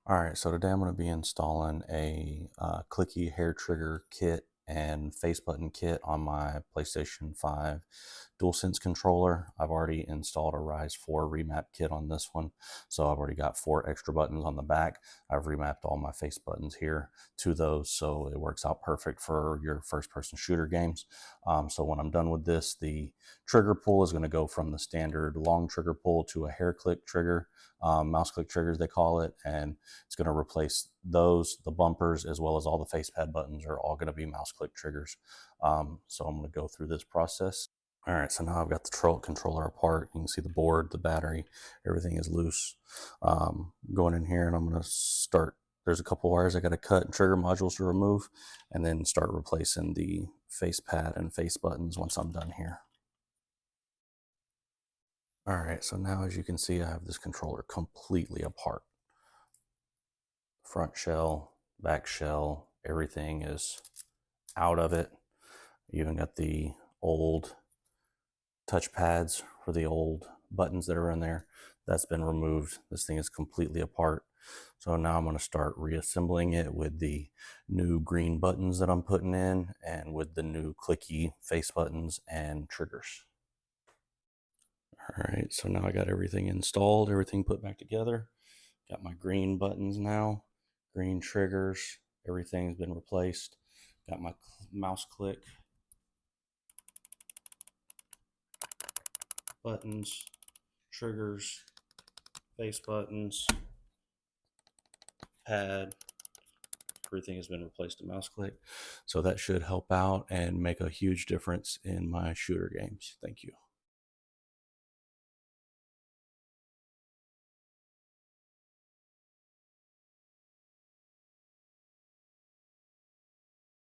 All right, so today I'm going to be installing a clicky hair trigger kit and face button kit on my PlayStation 5 Dualsense controller. I've already installed a Rise 4 remap kit on this one, so I've already got 4 extra buttons on the back. I've remapped all my face buttons here to those, so it works out perfect for your first-person shooter games. So when I'm done with this, the trigger pull is going to go from the standard long trigger pull to a hair click trigger, mouse click triggers they call it, and it's going to replace those, the bumpers, as well as all the face pad buttons are all going to be mouse click triggers. So I'm going to go through this process. All right, so now I've got the controller apart. You can see the board, the battery, everything is loose. Going in here and I'm going to start. There's a couple wires I got to cut and trigger modules to remove, and then start replacing the face pad and face buttons once I'm done here. All right, so now as you can see, I have this controller completely apart. Front shell, back shell, everything is out of it. You even got the old touch pads for the old buttons that are in there. That's been removed. This thing is completely apart. So now I'm going to start reassembling it with the new green buttons that I'm putting in and with the new clicky face buttons and triggers. All right, so now I got everything installed, everything put back together. Got my green buttons now, green triggers, everything's been replaced. Got my mouse click buttons, triggers, face buttons, pad, everything has been replaced to mouse click. So that should help out and make a huge difference in my shooter games. Thank you.